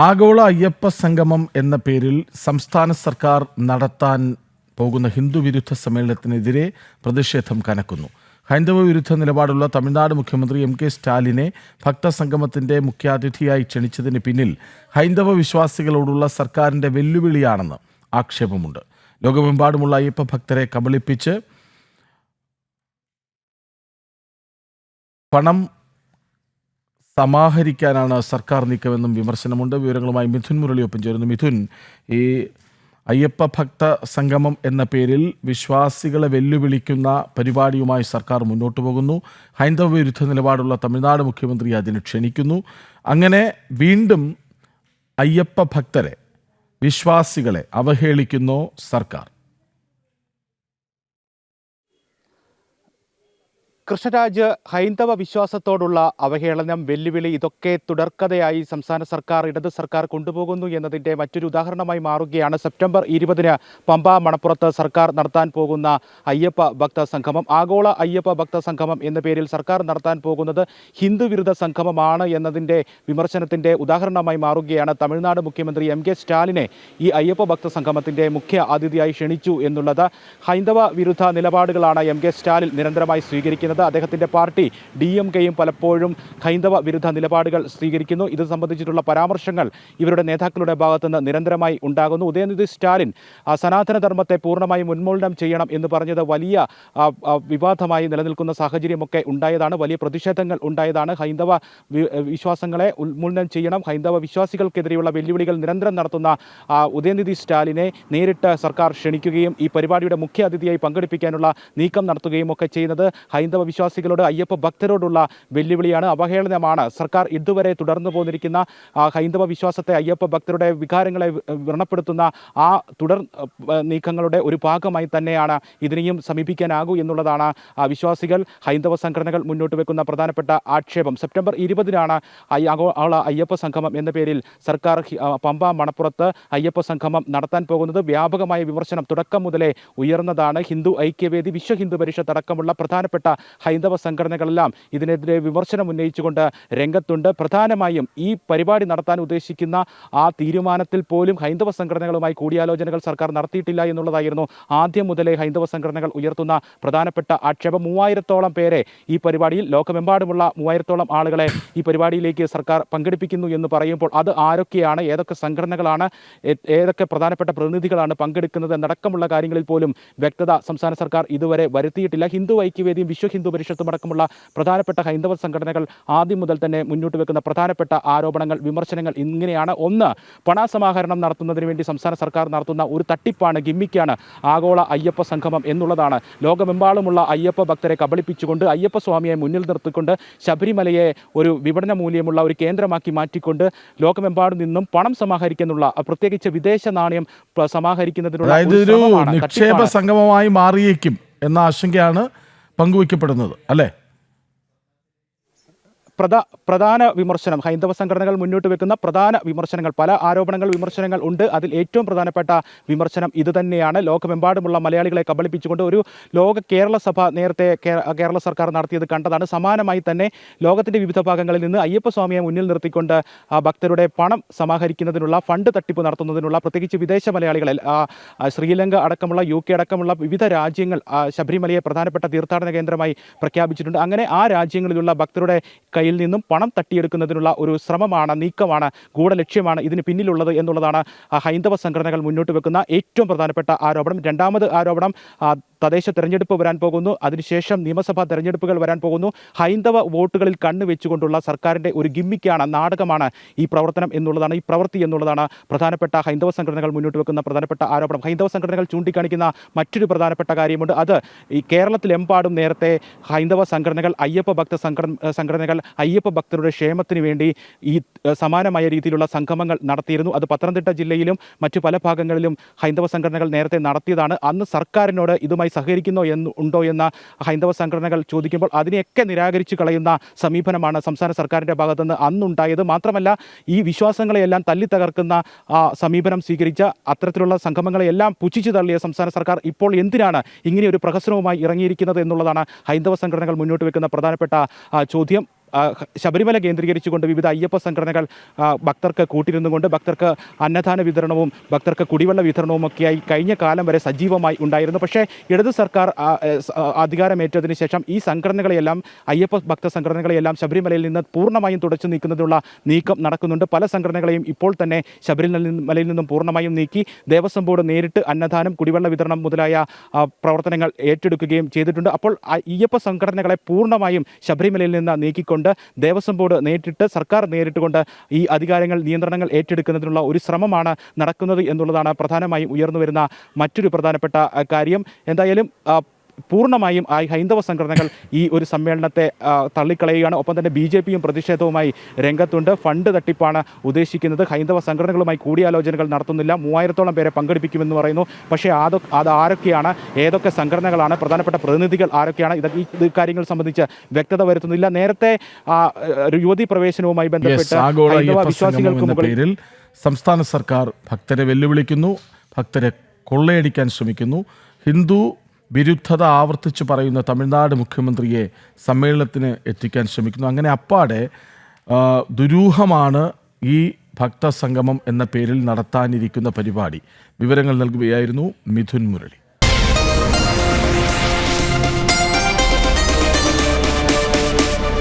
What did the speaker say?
ആഗോള അയ്യപ്പ സംഗമം എന്ന പേരിൽ സംസ്ഥാന സർക്കാർ നടത്താൻ പോകുന്ന ഹിന്ദു വിരുദ്ധ സമ്മേളനത്തിനെതിരെ പ്രതിഷേധം കനക്കുന്നു. ഹൈന്ദവ വിരുദ്ധ നിലപാടുള്ള തമിഴ്നാട് മുഖ്യമന്ത്രി എം.കെ. സ്റ്റാലിനെ ഭക്തസംഗമത്തിന്റെ മുഖ്യാതിഥിയായി ക്ഷണിച്ചതിന് പിന്നിൽ ഹൈന്ദവ വിശ്വാസികളോടുള്ള സർക്കാരിന്റെ വെല്ലുവിളിയാണെന്ന് ആക്ഷേപമുണ്ട്. ലോകമെമ്പാടുമുള്ള അയ്യപ്പ ഭക്തരെ കബളിപ്പിച്ച് പണം സമാഹരിക്കാനാണ് സർക്കാർ നീക്കമെന്നും വിമർശനമുണ്ട്. വിവരങ്ങളുമായി മിഥുൻ മുരളിയൊപ്പം ചേരുന്നു. മിഥുൻ, ഈ അയ്യപ്പ ഭക്ത സംഗമം എന്ന പേരിൽ വിശ്വാസികളെ വെല്ലുവിളിക്കുന്ന പരിപാടിയുമായി സർക്കാർ മുന്നോട്ട് പോകുന്നു. ഹൈന്ദവ വിരുദ്ധ നിലപാടുള്ള തമിഴ്നാട് മുഖ്യമന്ത്രി അതിന് ക്ഷണിക്കുന്നു. അങ്ങനെ വീണ്ടും അയ്യപ്പ ഭക്തരെ, വിശ്വാസികളെ അവഹേളിക്കുന്നു സർക്കാർ. കൃഷ്ണരാജ്, ഹൈന്ദവ വിശ്വാസത്തോടുള്ള അവഹേളനം, വെല്ലുവിളി ഇതൊക്കെ തുടർക്കഥയായി സംസ്ഥാന സർക്കാർ, ഇടത് സർക്കാർ കൊണ്ടുപോകുന്നു എന്നതിൻ്റെ മറ്റൊരു ഉദാഹരണമായി മാറുകയാണ് സെപ്റ്റംബർ 20 പമ്പ മണപ്പുറത്ത് സർക്കാർ നടത്താൻ പോകുന്ന അയ്യപ്പ ഭക്ത സംഗമം. ആഗോള അയ്യപ്പ ഭക്ത സംഗമം എന്ന പേരിൽ സർക്കാർ നടത്താൻ പോകുന്നത് ഹിന്ദു വിരുദ്ധ സംഗമമാണ് എന്നതിൻ്റെ വിമർശനത്തിൻ്റെ ഉദാഹരണമായി മാറുകയാണ് തമിഴ്നാട് മുഖ്യമന്ത്രി എം.കെ. സ്റ്റാലിനെ ഈ അയ്യപ്പ ഭക്ത സംഗമത്തിൻ്റെ മുഖ്യ അതിഥിയായി ക്ഷണിച്ചു എന്നുള്ളത്. ഹൈന്ദവ വിരുദ്ധ നിലപാടുകളാണ് എം.കെ. സ്റ്റാലിൻ നിരന്തരമായി സ്വീകരിക്കുന്നത്. അദ്ദേഹത്തിൻ്റെ പാർട്ടി DMK-യും പലപ്പോഴും ഹൈന്ദവ വിരുദ്ധ നിലപാടുകൾ സ്വീകരിക്കുന്നു. ഇത് സംബന്ധിച്ചിട്ടുള്ള പരാമർശങ്ങൾ ഇവരുടെ നേതാക്കളുടെ ഭാഗത്തുനിന്ന് നിരന്തരമായി ഉണ്ടാകുന്നു. ഉദയനിധി സ്റ്റാലിൻ സനാതനധർമ്മത്തെ പൂർണ്ണമായും ഉന്മൂലനം ചെയ്യണം എന്ന് പറഞ്ഞത് വലിയ വിവാദമായി നിലനിൽക്കുന്ന സാഹചര്യമൊക്കെ ഉണ്ടായതാണ്. വലിയ പ്രതിഷേധങ്ങൾ ഉണ്ടായതാണ്. ഹൈന്ദവ വിശ്വാസങ്ങളെ ഉന്മൂലനം ചെയ്യണം, ഹൈന്ദവ വിശ്വാസികൾക്കെതിരെയുള്ള വെല്ലുവിളികൾ നിരന്തരം നടത്തുന്ന ഉദയനിധി സ്റ്റാലിനെ നേരിട്ട് സർക്കാർ ക്ഷണിക്കുകയും ഈ പരിപാടിയുടെ മുഖ്യ അതിഥിയായി പങ്കെടുപ്പിക്കാനുള്ള നീക്കം നടത്തുകയും ഒക്കെ ചെയ്യുന്നത് ഹൈന്ദവ വിശ്വാസികളോട്, അയ്യപ്പ ഭക്തരോടുള്ള വെല്ലുവിളിയാണ്, അവഹേളനമാണ്. സർക്കാർ ഇതുവരെ തുടർന്നു പോന്നിരിക്കുന്ന ഹൈന്ദവ വിശ്വാസത്തെ, അയ്യപ്പ ഭക്തരുടെ വികാരങ്ങളെ വ്രണപ്പെടുത്തുന്ന ആ തുടർ നീക്കങ്ങളുടെ ഒരു ഭാഗമായി തന്നെയാണ് ഇതിനെയും സമീപിക്കാനാകൂ എന്നുള്ളതാണ് വിശ്വാസികൾ, ഹൈന്ദവ സംഘടനകൾ മുന്നോട്ട് വെക്കുന്ന പ്രധാനപ്പെട്ട ആക്ഷേപം. സെപ്റ്റംബർ 20 ആഗോള അയ്യപ്പ സംഗമം എന്ന പേരിൽ സർക്കാർ പമ്പ മണപ്പുറത്ത് അയ്യപ്പ സംഗമം നടത്താൻ പോകുന്നത് വ്യാപകമായ വിമർശനം തുടക്കം മുതലേ ഉയർന്നതാണ്. ഹിന്ദു ഐക്യവേദി, വിശ്വ ഹിന്ദു പരിഷത്ത് അടക്കമുള്ള പ്രധാനപ്പെട്ട ഹൈന്ദവ സംഘടനകളെല്ലാം ഇതിനെതിരെ വിമർശനം ഉന്നയിച്ചുകൊണ്ട് രംഗത്തുണ്ട്. പ്രധാനമായും ഈ പരിപാടി നടത്താൻ ഉദ്ദേശിക്കുന്ന ആ തീരുമാനത്തിൽ പോലും ഹൈന്ദവ സംഘടനകളുമായി കൂടിയാലോചനകൾ സർക്കാർ നടത്തിയിട്ടില്ല എന്നുള്ളതായിരുന്നു ആദ്യം മുതലേ ഹൈന്ദവ സംഘടനകൾ ഉയർത്തുന്ന പ്രധാനപ്പെട്ട ആക്ഷേപം. 3000-ഓളം പേരെ ഈ പരിപാടിയിൽ, ലോകമെമ്പാടുമുള്ള 3000-ഓളം ആളുകളെ ഈ പരിപാടിയിലേക്ക് സർക്കാർ പങ്കെടുപ്പിക്കുന്നു എന്ന് പറയുമ്പോൾ അത് ആരൊക്കെയാണ്, ഏതൊക്കെ സംഘടനകളാണ്, ഏതൊക്കെ പ്രധാനപ്പെട്ട പ്രതിനിധികളാണ് പങ്കെടുക്കുന്നത് എന്നടക്കമുള്ള കാര്യങ്ങളിൽ പോലും വ്യക്തത സംസ്ഥാന സർക്കാർ ഇതുവരെ വരുത്തിയിട്ടില്ല. ഹിന്ദു ഐക്യവേദിയും വിശ്വ ഹിന്ദു പരിഷത്തും അടക്കമുള്ള പ്രധാനപ്പെട്ട ഹൈന്ദവ സംഘടനകൾ ആദ്യം മുതൽ തന്നെ മുന്നോട്ട് വെക്കുന്ന പ്രധാനപ്പെട്ട ആരോപണങ്ങൾ, വിമർശനങ്ങൾ ഇങ്ങനെയാണ്. ഒന്ന്, പണസമാഹരണം നടത്തുന്നതിന് വേണ്ടി സംസ്ഥാന സർക്കാർ നടത്തുന്ന ഒരു തട്ടിപ്പാണ്, ഗിമ്മിക്കാണ് ആഗോള അയ്യപ്പ സംഗമം എന്നുള്ളതാണ്. ലോകമെമ്പാടുമുള്ള അയ്യപ്പ ഭക്തരെ കബളിപ്പിച്ചുകൊണ്ട്, അയ്യപ്പ സ്വാമിയെ മുന്നിൽ നിർത്തിക്കൊണ്ട്, ശബരിമലയെ ഒരു വിപണന മൂല്യമുള്ള ഒരു കേന്ദ്രമാക്കി മാറ്റിക്കൊണ്ട് ലോകമെമ്പാടും നിന്നും പണം സമാഹരിക്കുന്നുള്ള, പ്രത്യേകിച്ച് വിദേശ നാണയം സമാഹരിക്കുന്നതിനുള്ള നിക്ഷേപ സംഗമമായി മാറിയേക്കും എന്ന ആശങ്കയാണ് പങ്കുവയ്ക്കപ്പെടുന്നത്, അല്ലേ? പ്രധാന വിമർശനം, ഹൈന്ദവ സംഘടനകൾ മുന്നോട്ട് വെക്കുന്ന പ്രധാന വിമർശനങ്ങൾ, പല ആരോപണങ്ങൾ, വിമർശനങ്ങൾ ഉണ്ട്. അതിൽ ഏറ്റവും പ്രധാനപ്പെട്ട വിമർശനം ഇതുതന്നെയാണ്. ലോകമെമ്പാടുമുള്ള മലയാളികളെ കബളിപ്പിച്ചുകൊണ്ട് ഒരു കേരള സഭ നേരത്തെ കേരള സർക്കാർ നടത്തിയത് കണ്ടതാണ്. സമാനമായി തന്നെ ലോകത്തിൻ്റെ വിവിധ ഭാഗങ്ങളിൽ നിന്ന് അയ്യപ്പസ്വാമിയെ മുന്നിൽ നിർത്തിക്കൊണ്ട് ഭക്തരുടെ പണം സമാഹരിക്കുന്നതിനുള്ള, ഫണ്ട് തട്ടിപ്പ് നടത്തുന്നതിനുള്ള, പ്രത്യേകിച്ച് വിദേശ മലയാളികളിൽ ശ്രീലങ്ക അടക്കമുള്ള, UK അടക്കമുള്ള വിവിധ രാജ്യങ്ങൾ ശബരിമലയെ പ്രധാനപ്പെട്ട തീർത്ഥാടന കേന്ദ്രമായി പ്രഖ്യാപിച്ചിട്ടുണ്ട്. അങ്ങനെ ആ രാജ്യങ്ങളിലുള്ള ഭക്തരുടെ കയ്യിൽ നിന്നും പണം തട്ടിയെടുക്കുന്നതിനുള്ള ഒരു ശ്രമമാണ്, നീക്കമാണ്, ഗൂഢലക്ഷ്യമാണ് ഇതിന് പിന്നിലുള്ളത് എന്നുള്ളതാണ് ഹൈന്ദവ സംഘടനകൾ മുന്നോട്ട് വെക്കുന്ന ഏറ്റവും പ്രധാനപ്പെട്ട ആരോപണം. രണ്ടാമത് ആരോപണം, തദ്ദേശ തെരഞ്ഞെടുപ്പ് വരാൻ പോകുന്നു, അതിനുശേഷം നിയമസഭാ തെരഞ്ഞെടുപ്പുകൾ വരാൻ പോകുന്നു. ഹൈന്ദവ വോട്ടുകളിൽ കണ്ണുവെച്ചുകൊണ്ടുള്ള സർക്കാരിൻ്റെ ഒരു ഗിമ്മിക്കാണ്, നാടകമാണ് ഈ പ്രവർത്തനം എന്നുള്ളതാണ്, ഈ പ്രവൃത്തി എന്നുള്ളതാണ് പ്രധാനപ്പെട്ട ഹൈന്ദവ സംഘടനകൾ മുന്നോട്ട് വെക്കുന്ന പ്രധാനപ്പെട്ട ആരോപണം. ഹൈന്ദവ സംഘടനകൾ ചൂണ്ടിക്കാണിക്കുന്ന മറ്റൊരു പ്രധാനപ്പെട്ട കാര്യമുണ്ട്. അത് ഈ കേരളത്തിലെമ്പാടും നേരത്തെ ഹൈന്ദവ സംഘടനകൾ, അയ്യപ്പ ഭക്ത സംഘടനകൾ അയ്യപ്പ ഭക്തരുടെ ക്ഷേമത്തിന് വേണ്ടി ഈ സമാനമായ രീതിയിലുള്ള സംഗമങ്ങൾ നടത്തിയിരുന്നു. അത് പത്തനംതിട്ട ജില്ലയിലും മറ്റു പല ഭാഗങ്ങളിലും ഹൈന്ദവ സംഘടനകൾ നേരത്തെ നടത്തിയതാണ്. അന്ന് സർക്കാരിനോട് ഇതുമായി സഹകരിക്കുന്നോ ഉണ്ടോ എന്ന ഹൈന്ദവ സംഘടനകൾ ചോദിക്കുമ്പോൾ അതിനെയൊക്കെ നിരാകരിച്ചു കളയുന്ന സമീപനമാണ് സംസ്ഥാന സർക്കാരിൻ്റെ ഭാഗത്തുനിന്ന് അന്നുണ്ടായത്. മാത്രമല്ല, ഈ വിശ്വാസങ്ങളെയെല്ലാം തല്ലിത്തകർക്കുന്ന സമീപനം സ്വീകരിച്ച അത്തരത്തിലുള്ള സംഗമങ്ങളെയെല്ലാം പുച്ഛിച്ചു തള്ളിയ സംസ്ഥാന സർക്കാർ ഇപ്പോൾ എന്തിനാണ് ഇങ്ങനെയൊരു പ്രഹസനവുമായി ഇറങ്ങിയിരിക്കുന്നത് എന്നുള്ളതാണ് ഹൈന്ദവ സംഘടനകൾ മുന്നോട്ട് വെക്കുന്ന പ്രധാനപ്പെട്ട ചോദ്യം. ശബരിമല കേന്ദ്രീകരിച്ചുകൊണ്ട് വിവിധ അയ്യപ്പ സംഘടനകൾ ഭക്തർക്ക് കൂട്ടിരുന്നുകൊണ്ട് ഭക്തർക്ക് അന്നദാന വിതരണവും ഭക്തർക്ക് കുടിവെള്ള വിതരണവും ഒക്കെയായി കഴിഞ്ഞ കാലം വരെ സജീവമായി ഉണ്ടായിരുന്നു. പക്ഷേ ഇടതു സർക്കാർ അധികാരമേറ്റതിന് ശേഷം ഈ സംഘടനകളെയെല്ലാം അയ്യപ്പ ഭക്ത സംഘടനകളെയെല്ലാം ശബരിമലയിൽ നിന്ന് പൂർണ്ണമായും തുടച്ചു നീക്കുന്നതിനുള്ള നീക്കം നടക്കുന്നുണ്ട്. പല സംഘടനകളെയും ഇപ്പോൾ തന്നെ ശബരിമലയിൽ നിന്നും പൂർണ്ണമായും നീക്കി ദേവസ്വം ബോർഡ് നേരിട്ട് അന്നദാനം കുടിവെള്ള വിതരണം മുതലായ പ്രവർത്തനങ്ങൾ ഏറ്റെടുക്കുകയും ചെയ്തിട്ടുണ്ട്. അപ്പോൾ അയ്യപ്പ സംഘടനകളെ പൂർണ്ണമായും ശബരിമലയിൽ നിന്ന് നീക്കിക്കൊണ്ട് ദേവസ്വം ബോർഡ് നേരിട്ട് സർക്കാർ നേരിട്ടുകൊണ്ട് ഈ അധികാരങ്ങൾ നിയന്ത്രണങ്ങൾ ഏറ്റെടുക്കുന്നതിനുള്ള ഒരു ശ്രമമാണ് നടക്കുന്നത് എന്നുള്ളതാണ് പ്രധാനമായും ഉയർന്നു വരുന്ന മറ്റൊരു പ്രധാനപ്പെട്ട കാര്യം. എന്തായാലും പൂർണ്ണമായും ഹൈന്ദവ സംഘടനകൾ ഈ ഒരു സമ്മേളനത്തെ തള്ളിക്കളയുകയാണ്. ഒപ്പം തന്നെ BJPയും പ്രതിഷേധവുമായി രംഗത്തുണ്ട്. ഫണ്ട് തട്ടിപ്പാണ് ഉദ്ദേശിക്കുന്നത്. ഹൈന്ദവ സംഘടനകളുമായി കൂടിയാലോചനകൾ നടത്തുന്നില്ല. 3000-ഓളം പേരെ പങ്കെടുപ്പിക്കുമെന്ന് പറയുന്നു. പക്ഷേ അത് ആരൊക്കെയാണ്, ഏതൊക്കെ സംഘടനകളാണ്, പ്രധാനപ്പെട്ട പ്രതിനിധികൾ ആരൊക്കെയാണ്, ഇത് കാര്യങ്ങൾ സംബന്ധിച്ച് വ്യക്തത വരുത്തുന്നില്ല. നേരത്തെ യുവതി പ്രവേശനവുമായി ബന്ധപ്പെട്ട് ഹൈന്ദവ വിശ്വാസികൾക്ക് മുകളിൽ സംസ്ഥാന സർക്കാർ ഭക്തരെ വെല്ലുവിളിക്കുന്നു, ഭക്തരെ കൊള്ളയടിക്കാൻ ശ്രമിക്കുന്നു. ഹിന്ദു വിരുദ്ധത ആവർത്തിച്ച് പറയുന്ന തമിഴ്നാട് മുഖ്യമന്ത്രിയെ സമ്മേളനത്തിന് എത്തിക്കാൻ ശ്രമിക്കുന്നു. അങ്ങനെ അപ്പാടെ ദുരൂഹമാണ് ഈ ഭക്തസംഗമം എന്ന പേരിൽ നടത്താനിരിക്കുന്ന പരിപാടി. വിവരങ്ങൾ നൽകുകയായിരുന്നു മിഥുൻ മുരളി.